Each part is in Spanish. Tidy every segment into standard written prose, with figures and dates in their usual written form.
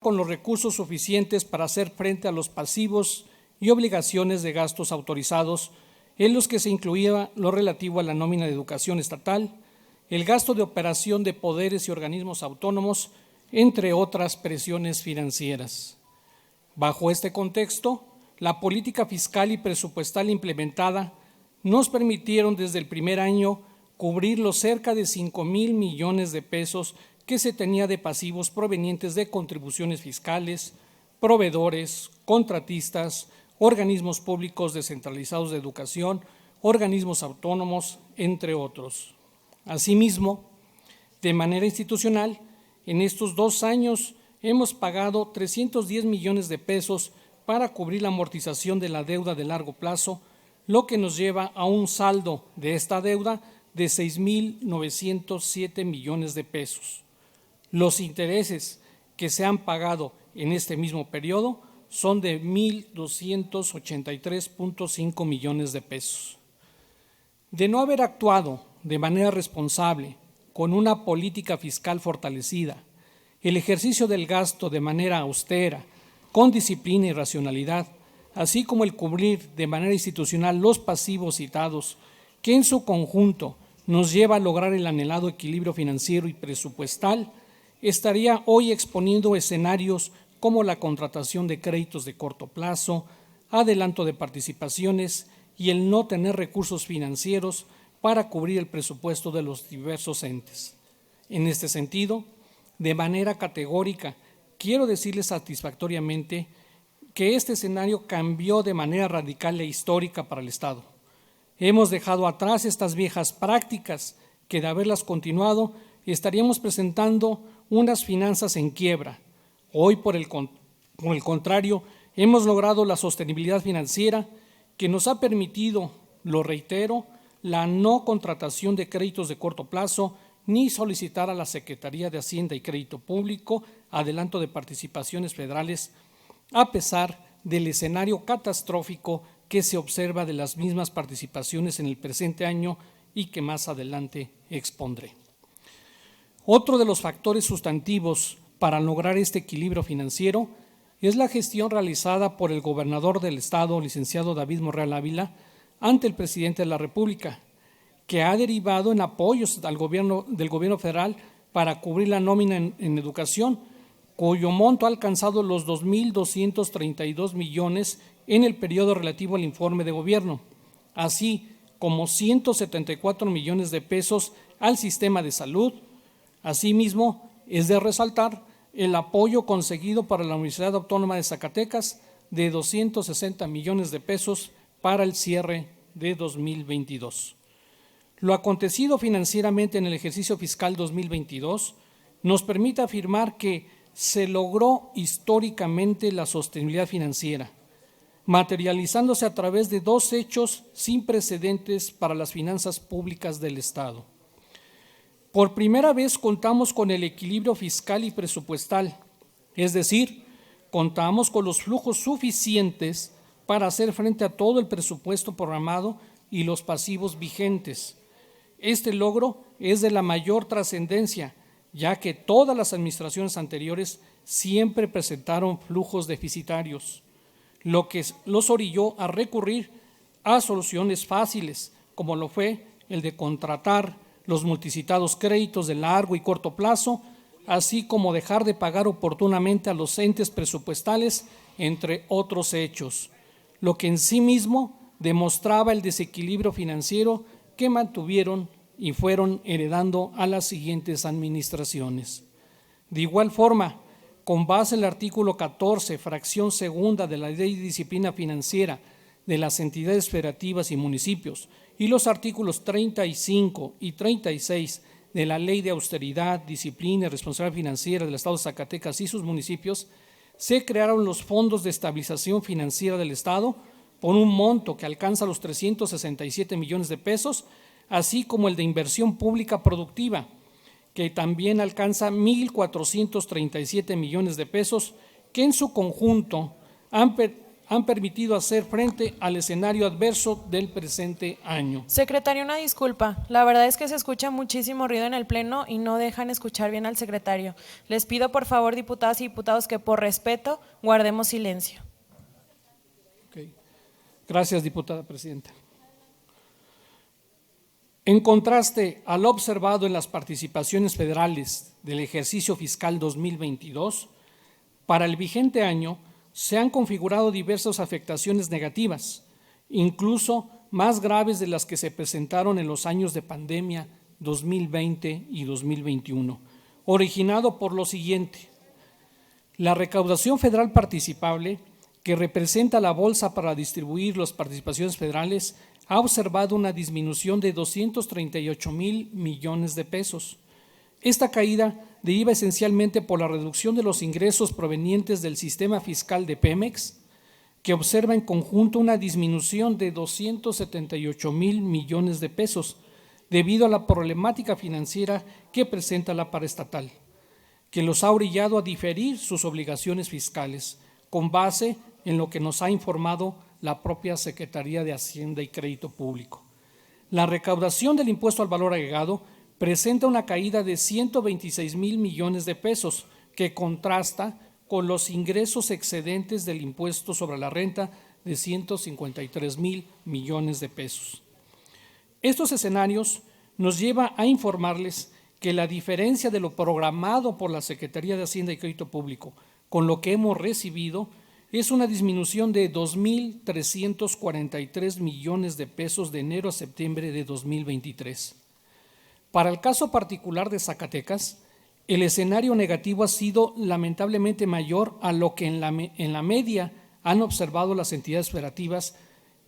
con los recursos suficientes para hacer frente a los pasivos y obligaciones de gastos autorizados, en los que se incluía lo relativo a la nómina de educación estatal, el gasto de operación de poderes y organismos autónomos, entre otras presiones financieras. Bajo este contexto, la política fiscal y presupuestal implementada nos permitieron desde el primer año cubrir los cerca de 5,000 millones de pesos que se tenía de pasivos provenientes de contribuciones fiscales, proveedores, contratistas, organismos públicos descentralizados de educación, organismos autónomos, entre otros. Asimismo, de manera institucional, en estos 2 años hemos pagado 310 millones de pesos para cubrir la amortización de la deuda de largo plazo, lo que nos lleva a un saldo de esta deuda de 6,907 millones de pesos. Los intereses que se han pagado en este mismo periodo son de 1,283,5 millones de pesos. De no haber actuado de manera responsable, con una política fiscal fortalecida, el ejercicio del gasto de manera austera, con disciplina y racionalidad, así como el cubrir de manera institucional los pasivos citados, que en su conjunto nos lleva a lograr el anhelado equilibrio financiero y presupuestal, estaría hoy exponiendo escenarios como la contratación de créditos de corto plazo, adelanto de participaciones y el no tener recursos financieros para cubrir el presupuesto de los diversos entes. En este sentido, de manera categórica, quiero decirles satisfactoriamente que este escenario cambió de manera radical e histórica para el Estado. Hemos dejado atrás estas viejas prácticas que, de haberlas continuado, estaríamos presentando unas finanzas en quiebra. Hoy, por el contrario, hemos logrado la sostenibilidad financiera que nos ha permitido, lo reitero, la no contratación de créditos de corto plazo ni solicitar a la Secretaría de Hacienda y Crédito Público adelanto de participaciones federales, a pesar del escenario catastrófico que se observa de las mismas participaciones en el presente año y que más adelante expondré. Otro de los factores sustantivos para lograr este equilibrio financiero es la gestión realizada por el gobernador del Estado, licenciado David Monreal Ávila, ante el presidente de la República, que ha derivado en apoyos del gobierno federal para cubrir la nómina en educación, cuyo monto ha alcanzado los 2,232 millones en el periodo relativo al informe de gobierno, así como 174 millones de pesos al sistema de salud. Asimismo, es de resaltar el apoyo conseguido para la Universidad Autónoma de Zacatecas de 260 millones de pesos para el cierre de 2022. Lo acontecido financieramente en el ejercicio fiscal 2022 nos permite afirmar que se logró históricamente la sostenibilidad financiera, materializándose a través de 2 hechos sin precedentes para las finanzas públicas del Estado. Por primera vez contamos con el equilibrio fiscal y presupuestal, es decir, contamos con los flujos suficientes para hacer frente a todo el presupuesto programado y los pasivos vigentes. Este logro es de la mayor trascendencia, ya que todas las administraciones anteriores siempre presentaron flujos deficitarios, lo que los orilló a recurrir a soluciones fáciles, como lo fue el de contratar los multicitados créditos de largo y corto plazo, así como dejar de pagar oportunamente a los entes presupuestales, entre otros hechos, lo que en sí mismo demostraba el desequilibrio financiero que mantuvieron y fueron heredando a las siguientes administraciones. De igual forma, con base en el artículo 14, fracción segunda de la Ley de Disciplina Financiera de las entidades federativas y municipios y los artículos 35 y 36 de la Ley de Austeridad, Disciplina y Responsabilidad Financiera del Estado de Zacatecas y sus municipios, se crearon los fondos de estabilización financiera del Estado por un monto que alcanza los 367 millones de pesos, así como el de inversión pública productiva, que también alcanza 1,437 millones de pesos, que en su conjunto han han permitido hacer frente al escenario adverso del presente año. Secretario, una disculpa. La verdad es que se escucha muchísimo ruido en el Pleno y no dejan escuchar bien al secretario. Les pido, por favor, diputadas y diputados, que por respeto guardemos silencio. Okay. Gracias, diputada presidenta. En contraste a lo observado en las participaciones federales del ejercicio fiscal 2022, para el vigente año se han configurado diversas afectaciones negativas, incluso más graves de las que se presentaron en los años de pandemia 2020 y 2021, originado por lo siguiente: la recaudación federal participable, que representa la bolsa para distribuir las participaciones federales, ha observado una disminución de 238,000 millones de pesos. Esta caída deriva esencialmente por la reducción de los ingresos provenientes del sistema fiscal de Pemex, que observa en conjunto una disminución de 278,000 millones de pesos debido a la problemática financiera que presenta la paraestatal, que los ha orillado a diferir sus obligaciones fiscales, con base en lo que nos ha informado la propia Secretaría de Hacienda y Crédito Público. La recaudación del impuesto al valor agregado presenta una caída de 126,000 millones de pesos, que contrasta con los ingresos excedentes del impuesto sobre la renta de 153,000 millones de pesos. Estos escenarios nos lleva a informarles que la diferencia de lo programado por la Secretaría de Hacienda y Crédito Público con lo que hemos recibido es una disminución de 2,343 millones de pesos de enero a septiembre de 2023. Para el caso particular de Zacatecas, el escenario negativo ha sido lamentablemente mayor a lo que en la media han observado las entidades federativas,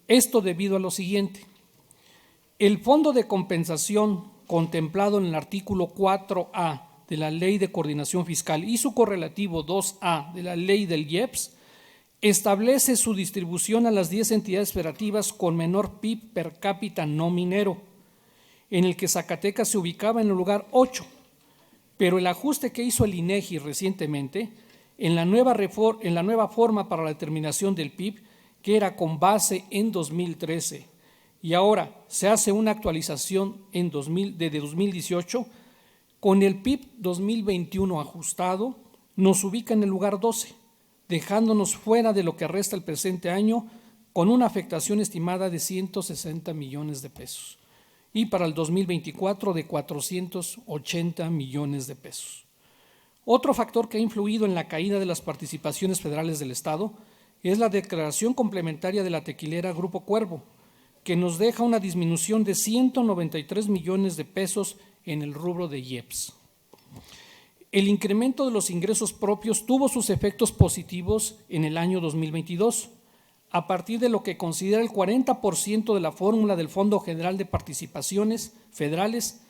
esto debido a lo siguiente: el fondo de compensación contemplado en el artículo 4A de la Ley de Coordinación Fiscal y su correlativo 2A de la Ley del IEPS establece su distribución a las 10 entidades federativas con menor PIB per cápita no minero, en el que Zacatecas se ubicaba en el lugar 8, pero el ajuste que hizo el INEGI recientemente en la nueva forma para la determinación del PIB, que era con base en 2013, y ahora se hace una actualización desde 2018, con el PIB 2021 ajustado, nos ubica en el lugar 12, dejándonos fuera de lo que resta el presente año, con una afectación estimada de 160 millones de pesos. Y para el 2024 de 480 millones de pesos. Otro factor que ha influido en la caída de las participaciones federales del Estado es la declaración complementaria de la tequilera Grupo Cuervo, que nos deja una disminución de 193 millones de pesos en el rubro de IEPS. El incremento de los ingresos propios tuvo sus efectos positivos en el año 2022, a partir de lo que considera el 40% de la fórmula del Fondo General de Participaciones Federales.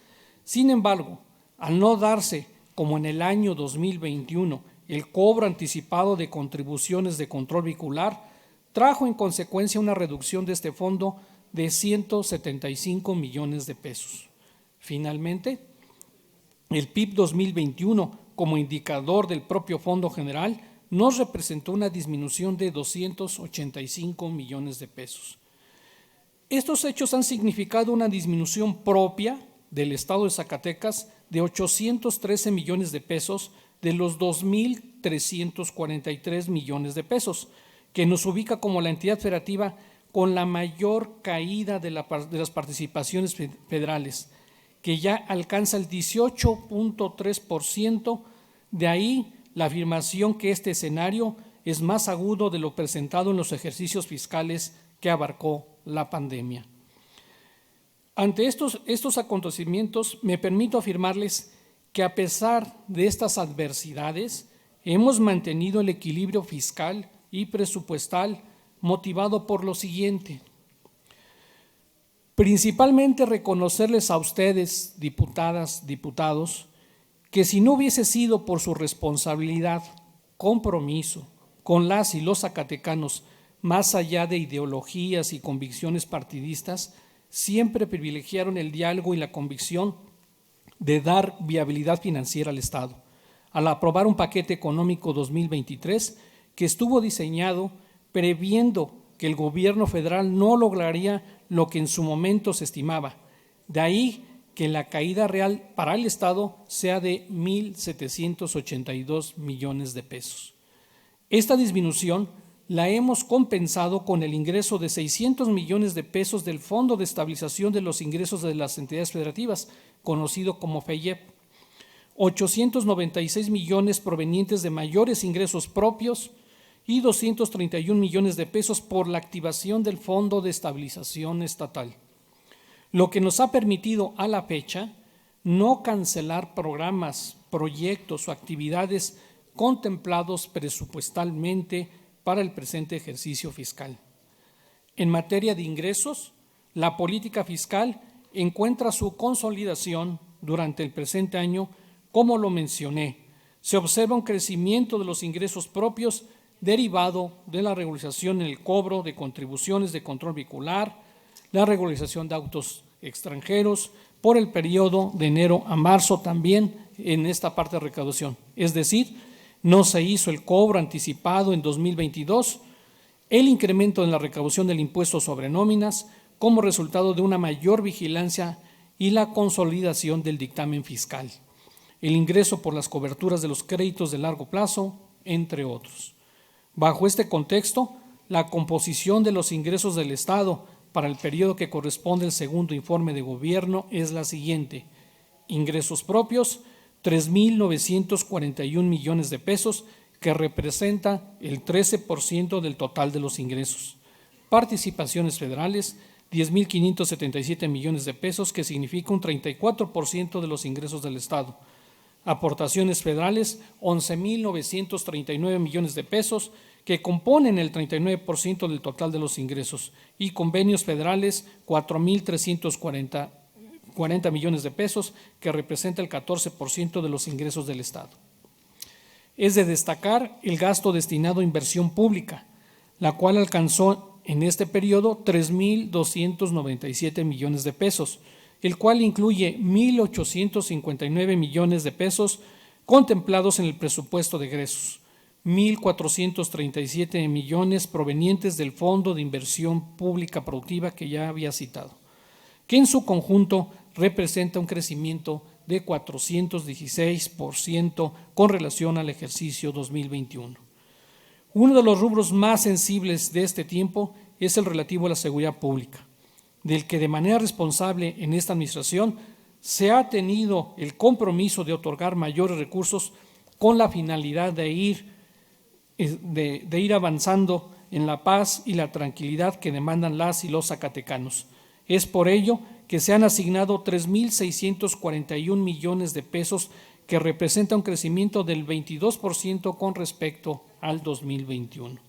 Sin embargo, al no darse, como en el año 2021, el cobro anticipado de contribuciones de control vehicular, trajo en consecuencia una reducción de este fondo de 175 millones de pesos. Finalmente, el PIB 2021, como indicador del propio Fondo General, nos representó una disminución de 285 millones de pesos. Estos hechos han significado una disminución propia del Estado de Zacatecas de 813 millones de pesos de los 2,343 millones de pesos, que nos ubica como la entidad federativa con la mayor caída de las participaciones federales, que ya alcanza el 18,3%, de ahí la afirmación que este escenario es más agudo de lo presentado en los ejercicios fiscales que abarcó la pandemia. Ante estos acontecimientos, me permito afirmarles que a pesar de estas adversidades, hemos mantenido el equilibrio fiscal y presupuestal motivado por lo siguiente: principalmente reconocerles a ustedes, diputadas, diputados, que si no hubiese sido por su responsabilidad, compromiso con las y los zacatecanos, más allá de ideologías y convicciones partidistas, siempre privilegiaron el diálogo y la convicción de dar viabilidad financiera al Estado, al aprobar un paquete económico 2023 que estuvo diseñado previendo que el gobierno federal no lograría lo que en su momento se estimaba. De ahí que la caída real para el Estado sea de 1,782 millones de pesos. Esta disminución la hemos compensado con el ingreso de 600 millones de pesos del Fondo de Estabilización de los Ingresos de las Entidades Federativas, conocido como FEIEP, 896 millones provenientes de mayores ingresos propios y 231 millones de pesos por la activación del Fondo de Estabilización Estatal, lo que nos ha permitido a la fecha no cancelar programas, proyectos o actividades contemplados presupuestalmente para el presente ejercicio fiscal. En materia de ingresos, la política fiscal encuentra su consolidación durante el presente año. Como lo mencioné, se observa un crecimiento de los ingresos propios derivado de la regularización en el cobro de contribuciones de control vehicular, la regularización de autos extranjeros por el periodo de enero a marzo también en esta parte de recaudación. Es decir, no se hizo el cobro anticipado en 2022, el incremento en la recaudación del impuesto sobre nóminas como resultado de una mayor vigilancia y la consolidación del dictamen fiscal, el ingreso por las coberturas de los créditos de largo plazo, entre otros. Bajo este contexto, la composición de los ingresos del Estado para el periodo que corresponde al segundo informe de gobierno es la siguiente: ingresos propios, 3,941 millones de pesos, que representa el 13% del total de los ingresos. Participaciones federales, 10,577 millones de pesos, que significa un 34% de los ingresos del Estado. Aportaciones federales, 11,939 millones de pesos, que componen el 39% del total de los ingresos, y convenios federales, 4,340 millones de pesos, que representa el 14% de los ingresos del Estado. Es de destacar el gasto destinado a inversión pública, la cual alcanzó en este periodo 3,297 millones de pesos, el cual incluye 1,859 millones de pesos contemplados en el presupuesto de egresos, 1,437 millones provenientes del Fondo de Inversión Pública Productiva que ya había citado, que en su conjunto representa un crecimiento de 416% con relación al ejercicio 2021. Uno de los rubros más sensibles de este tiempo es el relativo a la seguridad pública, del que de manera responsable en esta administración se ha tenido el compromiso de otorgar mayores recursos con la finalidad de ir avanzando en la paz y la tranquilidad que demandan las y los zacatecanos. Es por ello que se han asignado 3,641 millones de pesos, que representa un crecimiento del 22% con respecto al 2021.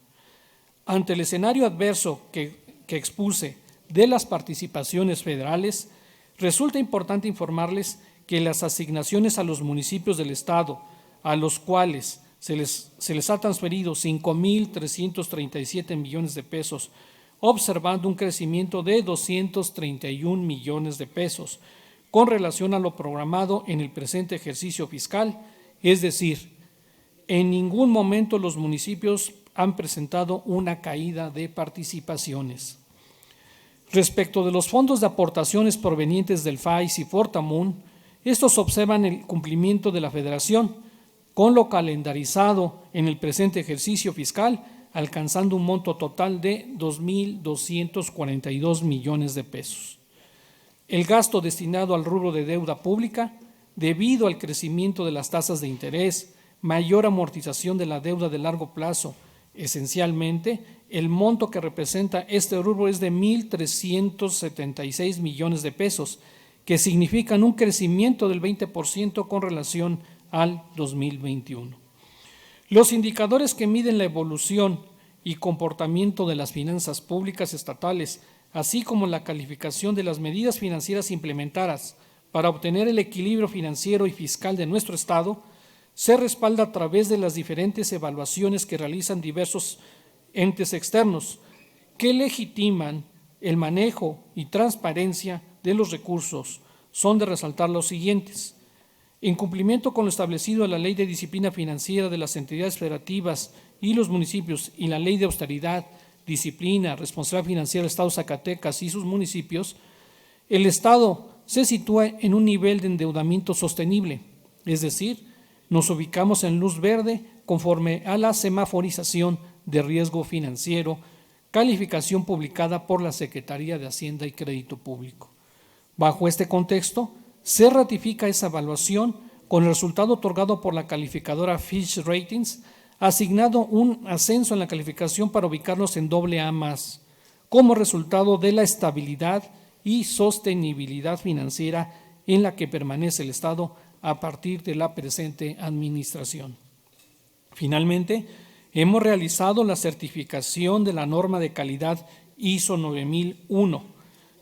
Ante el escenario adverso que expuse de las participaciones federales, resulta importante informarles que las asignaciones a los municipios del Estado, a los cuales se les ha transferido 5,337 millones de pesos, observando un crecimiento de 231 millones de pesos con relación a lo programado en el presente ejercicio fiscal, es decir, en ningún momento los municipios han presentado una caída de participaciones. Respecto de los fondos de aportaciones provenientes del FAIS y Fortamun, estos observan el cumplimiento de la Federación con lo calendarizado en el presente ejercicio fiscal, alcanzando un monto total de 2,242 millones de pesos. El gasto destinado al rubro de deuda pública, debido al crecimiento de las tasas de interés, mayor amortización de la deuda de largo plazo, esencialmente, el monto que representa este rubro es de 1,376 millones de pesos, que significan un crecimiento del 20% con relación al 2021. Los indicadores que miden la evolución y comportamiento de las finanzas públicas estatales, así como la calificación de las medidas financieras implementadas para obtener el equilibrio financiero y fiscal de nuestro Estado, se respalda a través de las diferentes evaluaciones que realizan diversos entes externos que legitiman el manejo y transparencia de los recursos. Son de resaltar los siguientes: en cumplimiento con lo establecido en la Ley de Disciplina Financiera de las Entidades Federativas y los municipios y la Ley de Austeridad, Disciplina, Responsabilidad Financiera del Estado de Zacatecas y sus municipios, el Estado se sitúa en un nivel de endeudamiento sostenible, es decir, nos ubicamos en luz verde conforme a la semaforización de riesgo financiero, calificación publicada por la Secretaría de Hacienda y Crédito Público. Bajo este contexto, se ratifica esa evaluación con el resultado otorgado por la calificadora Fitch Ratings, asignado un ascenso en la calificación para ubicarnos en AA+, como resultado de la estabilidad y sostenibilidad financiera en la que permanece el Estado a partir de la presente administración. Finalmente, hemos realizado la certificación de la norma de calidad ISO 9001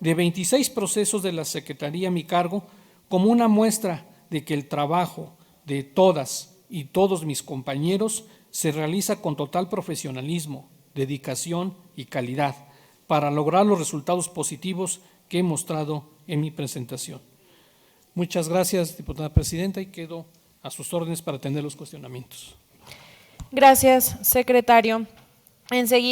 de 26 procesos de la Secretaría a mi cargo como una muestra de que el trabajo de todas y todos mis compañeros se realiza con total profesionalismo, dedicación y calidad para lograr los resultados positivos que he mostrado en mi presentación. Muchas gracias, diputada presidenta, y quedo a sus órdenes para atender los cuestionamientos. Gracias, secretario. Enseguida